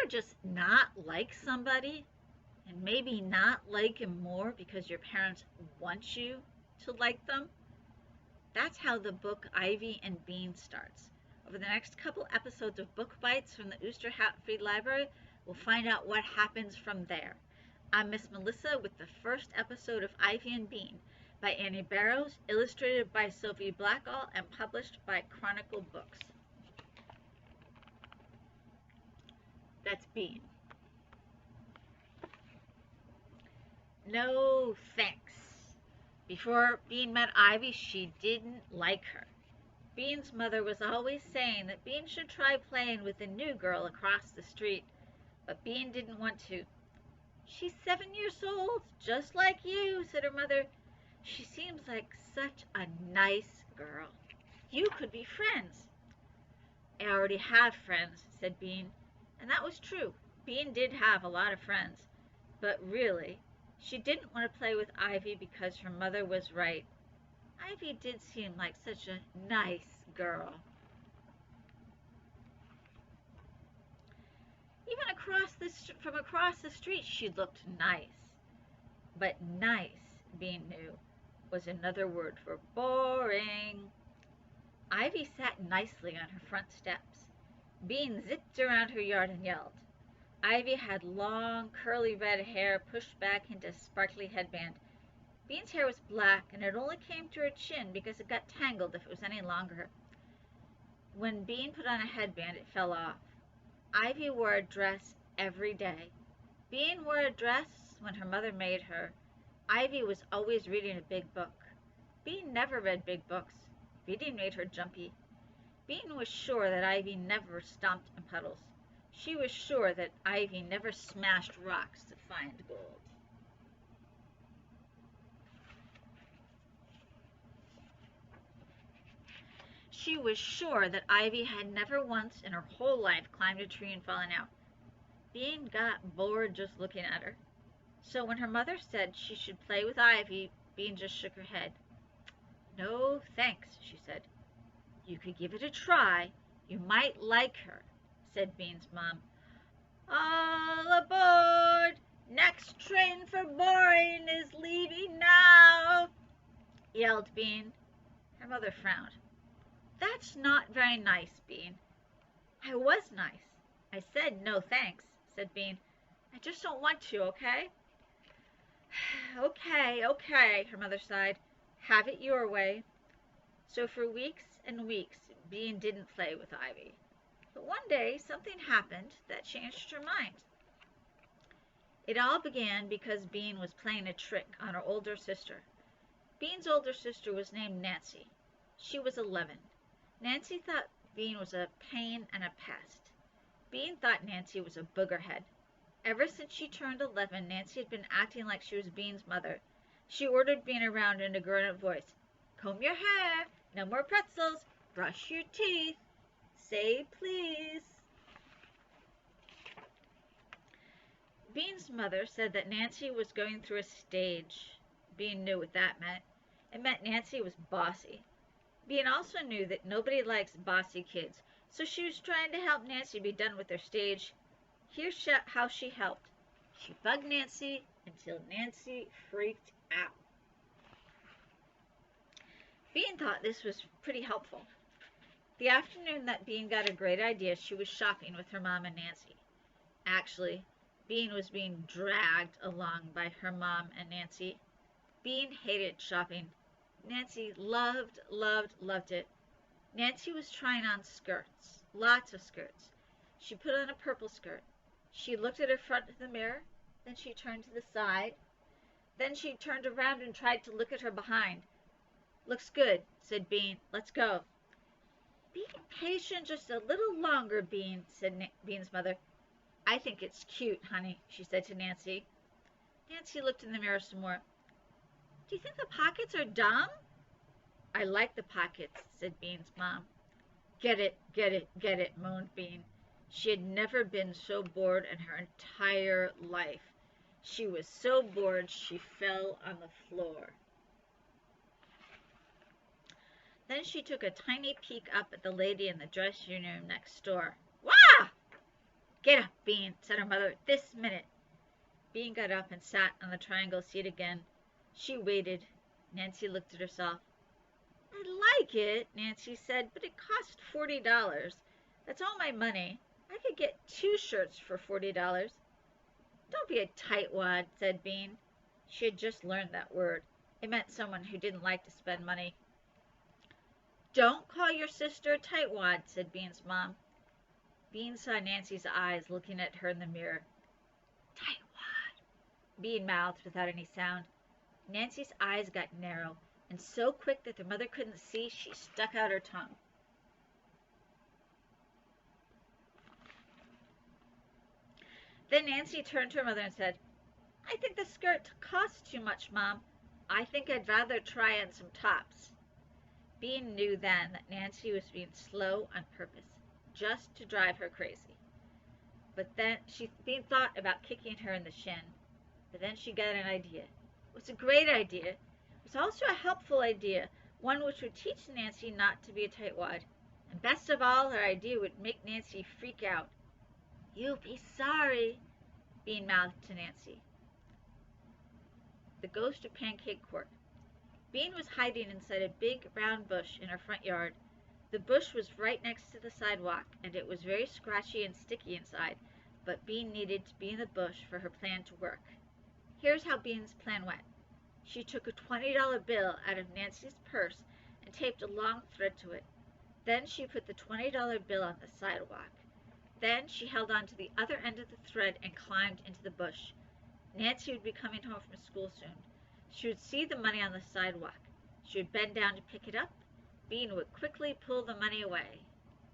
ever just not like somebody and maybe not like him more because your parents want you to like them? That's how the book Ivy and Bean starts. Over the next couple episodes of Book Bites from the Ooster Free Library, we'll find out what happens from there. I'm Miss Melissa with the first episode of Ivy and Bean by Annie Barrows, illustrated by Sophie Blackall, and published by Chronicle Books. That's Bean. No thanks. Before Bean met Ivy, she didn't like her. Bean's mother was always saying that Bean should try playing with the new girl across the street, but Bean didn't want to. "She's 7 years old, just like you," said her mother. "She seems like such a nice girl. You could be friends." "I already have friends," said Bean. And that was true. Bean did have a lot of friends. But really, she didn't want to play with Ivy because her mother was right. Ivy did seem like such a nice girl. Even from across the street, she looked nice. But nice, Bean knew, was another word for boring. Ivy sat nicely on her front steps. Bean zipped around her yard and yelled. Ivy had long, curly red hair pushed back into a sparkly headband. Bean's hair was black, and it only came to her chin because it got tangled if it was any longer. When Bean put on a headband, it fell off. Ivy wore a dress every day. Bean wore a dress when her mother made her. Ivy was always reading a big book. Bean never read big books. Reading made her jumpy. Bean was sure that Ivy never stomped in puddles. She was sure that Ivy never smashed rocks to find gold. She was sure that Ivy had never once in her whole life climbed a tree and fallen out. Bean got bored just looking at her. So when her mother said she should play with Ivy, Bean just shook her head. "No, thanks," she said. "You could give it a try. You might like her," said Bean's mom. "All aboard! Next train for Boring is leaving now!" yelled Bean. Her mother frowned. "That's not very nice, Bean." "I was nice. I said no thanks," said Bean. "I just don't want to, okay?" Okay, her mother sighed. "Have it your way." So for weeks and weeks, Bean didn't play with Ivy. But one day, something happened that changed her mind. It all began because Bean was playing a trick on her older sister. Bean's older sister was named Nancy. She was 11. Nancy thought Bean was a pain and a pest. Bean thought Nancy was a boogerhead. Ever since she turned 11, Nancy had been acting like she was Bean's mother. She ordered Bean around in a grown-up voice. "Comb your hair, no more pretzels, brush your teeth, say please." Bean's mother said that Nancy was going through a stage. Bean knew what that meant. It meant Nancy was bossy. Bean also knew that nobody likes bossy kids, so she was trying to help Nancy be done with her stage. Here's how she helped. She bugged Nancy until Nancy freaked out. Bean thought this was pretty helpful. The afternoon that Bean got a great idea, she was shopping with her mom and Nancy. Actually, Bean was being dragged along by her mom and Nancy. Bean hated shopping. Nancy loved it. Nancy was trying on skirts, lots of skirts. She put on a purple skirt. She looked at her front of the mirror, then she turned to the side. Then she turned around and tried to look at her behind. "Looks good," said Bean. "Let's go." "Be patient just a little longer, Bean," said Bean's mother. "I think it's cute, honey," she said to Nancy. Nancy looked in the mirror some more. "Do you think the pockets are dumb?" "I like the pockets," said Bean's mom. Get it," moaned Bean. She had never been so bored in her entire life. She was so bored she fell on the floor. Then she took a tiny peek up at the lady in the dressing room next door. "Wah!" Get up, Bean, said her mother, this minute. Bean got up and sat on the triangle seat again. She waited. Nancy looked at herself. "I like it," Nancy said, "but it cost $40. That's all my money. I could get 2 shirts for $40. "Don't be a tightwad," said Bean. She had just learned that word. It meant someone who didn't like to spend money. "Don't call your sister a tightwad," said Bean's mom. Bean saw Nancy's eyes looking at her in the mirror. "Tightwad," Bean mouthed without any sound. Nancy's eyes got narrow, and so quick that their mother couldn't see, she stuck out her tongue. Then Nancy turned to her mother and said, "I think the skirt costs too much, Mom. I think I'd rather try on some tops." Bean knew then that Nancy was being slow on purpose, just to drive her crazy. But then Bean thought about kicking her in the shin. But then she got an idea. It was a great idea. It was also a helpful idea, one which would teach Nancy not to be a tightwad. And best of all, her idea would make Nancy freak out. "You'll be sorry," Bean mouthed to Nancy. The ghost of Pancake Court. Bean was hiding inside a big round bush in her front yard. The bush was right next to the sidewalk, and it was very scratchy and sticky inside, but Bean needed to be in the bush for her plan to work. Here's how Bean's plan went. She took a $20 bill out of Nancy's purse and taped a long thread to it. Then she put the $20 bill on the sidewalk. Then she held on to the other end of the thread and climbed into the bush. Nancy would be coming home from school soon. She would see the money on the sidewalk. She would bend down to pick it up. Bean would quickly pull the money away,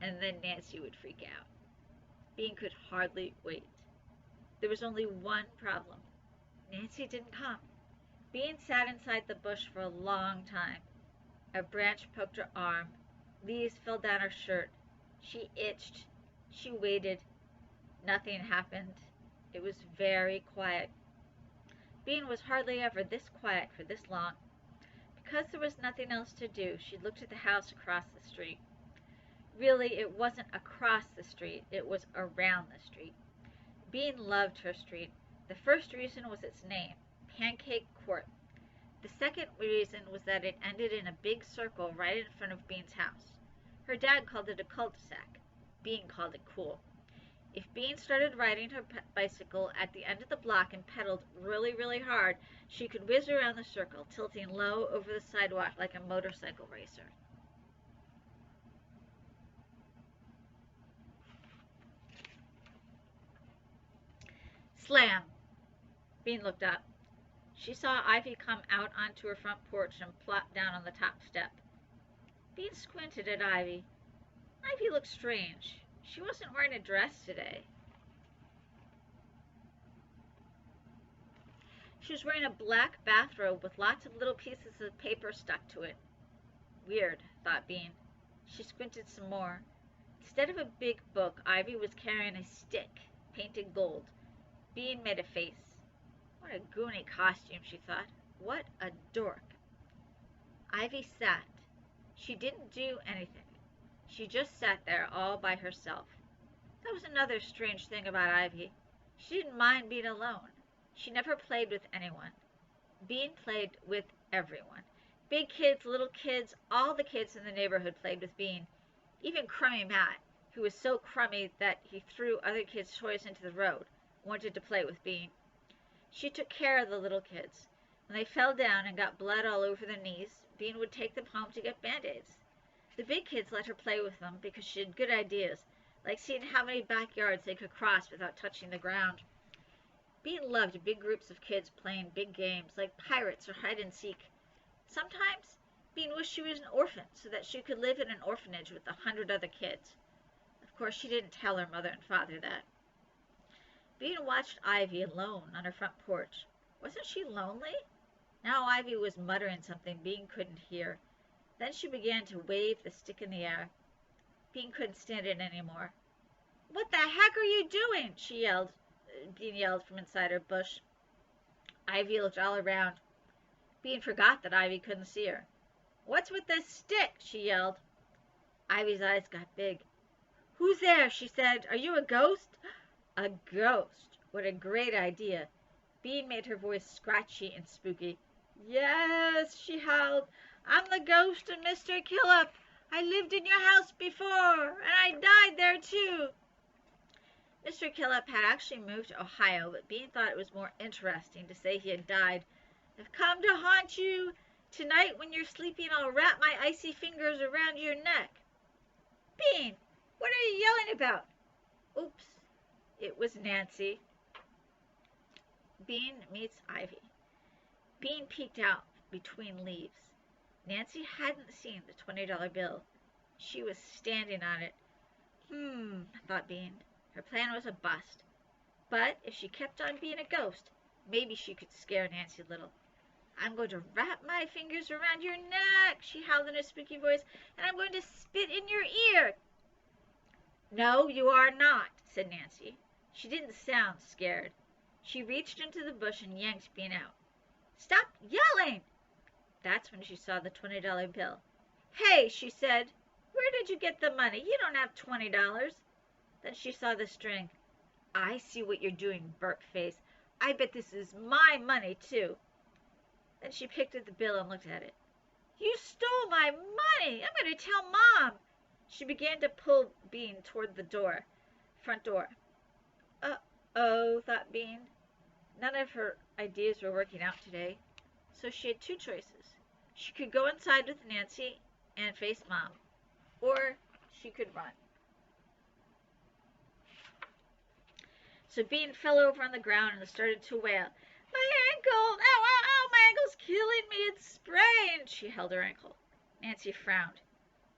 and then Nancy would freak out. Bean could hardly wait. There was only one problem. Nancy didn't come. Bean sat inside the bush for a long time. A branch poked her arm. Leaves fell down her shirt. She itched. She waited. Nothing happened. It was very quiet. Bean was hardly ever this quiet for this long. Because there was nothing else to do, she looked at the house across the street. Really, it wasn't across the street, it was around the street. Bean loved her street. The first reason was its name, Pancake Court. The second reason was that it ended in a big circle right in front of Bean's house. Her dad called it a cul-de-sac. Bean called it cool. If Bean started riding her bicycle at the end of the block and pedaled really, really hard, she could whiz around the circle, tilting low over the sidewalk like a motorcycle racer. Slam! Bean looked up. She saw Ivy come out onto her front porch and plop down on the top step. Bean squinted at Ivy. Ivy looked strange. She wasn't wearing a dress today. She was wearing a black bathrobe with lots of little pieces of paper stuck to it. Weird, thought Bean. She squinted some more. Instead of a big book, Ivy was carrying a stick, painted gold. Bean made a face. What a goony costume, she thought. What a dork. Ivy sat. She didn't do anything. She just sat there all by herself. That was another strange thing about Ivy. She didn't mind being alone. She never played with anyone. Bean played with everyone. Big kids, little kids, all the kids in the neighborhood played with Bean. Even Crummy Matt, who was so crummy that he threw other kids' toys into the road, wanted to play with Bean. She took care of the little kids. When they fell down and got blood all over their knees, Bean would take them home to get Band-Aids. The big kids let her play with them because she had good ideas, like seeing how many backyards they could cross without touching the ground. Bean loved big groups of kids playing big games like pirates or hide-and-seek. Sometimes Bean wished she was an orphan so that she could live in an orphanage with 100 other kids. Of course, she didn't tell her mother and father that. Bean watched Ivy alone on her front porch. Wasn't she lonely? Now Ivy was muttering something Bean couldn't hear. Then she began to wave the stick in the air. Bean couldn't stand it anymore. "What the heck are you doing?" Bean yelled from inside her bush. Ivy looked all around. Bean forgot that Ivy couldn't see her. "What's with this stick?" she yelled. Ivy's eyes got big. "Who's there?" she said. "Are you a ghost?" A ghost! What a great idea! Bean made her voice scratchy and spooky. "Yes," she howled. "I'm the ghost of Mr. Killip. I lived in your house before, and I died there too." Mr. Killip had actually moved to Ohio, but Bean thought it was more interesting to say he had died. "I've come to haunt you. Tonight when you're sleeping I'll wrap my icy fingers around your neck." "Bean, what are you yelling about?" Oops, it was Nancy. Bean meets Ivy. Bean peeked out between leaves. Nancy hadn't seen the $20 bill. She was standing on it. Thought Bean. Her plan was a bust. But if she kept on being a ghost, maybe she could scare Nancy a little. "I'm going to wrap my fingers around your neck," she howled in a spooky voice, "and I'm going to spit in your ear." "No, you are not," said Nancy. She didn't sound scared. She reached into the bush and yanked Bean out. "Stop yelling!" That's when she saw the $20 bill. "Hey," she said, "where did you get the money? You don't have $20. Then she saw the string. "I see what you're doing, burp face. I bet this is my money, too." Then she picked up the bill and looked at it. "You stole my money! I'm going to tell Mom." She began to pull Bean toward the front door. Uh-oh, thought Bean. None of her ideas were working out today. So she had two choices. She could go inside with Nancy and face Mom, or she could run. So Bean fell over on the ground and started to wail. "My ankle! Ow, ow, ow! My ankle's killing me! It's sprained!" She held her ankle. Nancy frowned.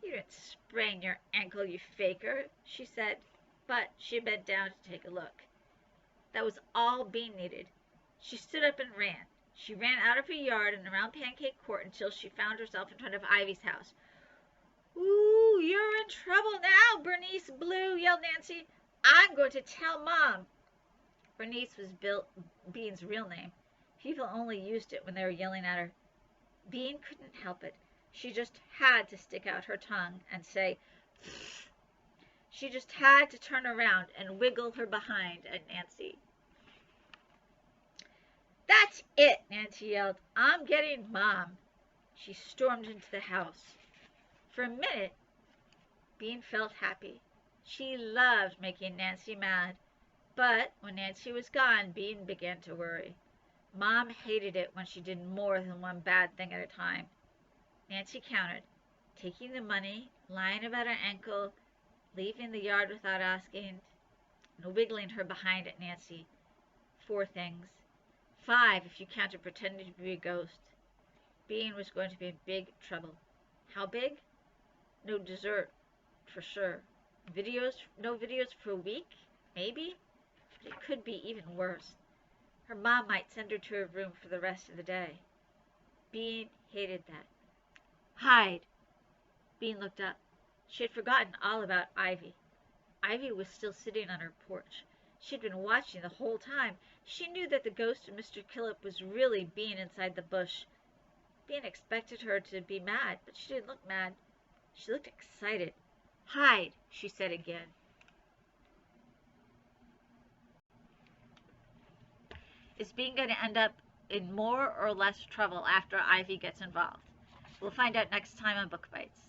"You didn't sprain your ankle, you faker," she said, but she bent down to take a look. That was all Bean needed. She stood up and ran. She ran out of her yard and around Pancake Court until she found herself in front of Ivy's house. "Ooh, you're in trouble now, Bernice Blue," yelled Nancy. "I'm going to tell Mom." Bernice was Bean's real name. People only used it when they were yelling at her. Bean couldn't help it. She just had to stick out her tongue and say, "Pfft." She just had to turn around and wiggle her behind at Nancy. "That's it," Nancy yelled. "I'm getting Mom." She stormed into the house. For a minute, Bean felt happy. She loved making Nancy mad. But when Nancy was gone, Bean began to worry. Mom hated it when she did more than one bad thing at a time. Nancy counted, taking the money, lying about her ankle, leaving the yard without asking, and wiggling her behind at Nancy. 4 things. 5 if you counted pretending to be a ghost. Bean was going to be in big trouble. How big? No dessert, for sure. No videos for a week? Maybe? But it could be even worse. Her mom might send her to her room for the rest of the day. Bean hated that. "Hide." Bean looked up. She had forgotten all about Ivy. Ivy was still sitting on her porch. She had been watching the whole time. She knew that the ghost of Mr. Killip was really Bean inside the bush. Bean expected her to be mad, but she didn't look mad. She looked excited. "Hide," she said again. Is Bean going to end up in more or less trouble after Ivy gets involved? We'll find out next time on Book Bites.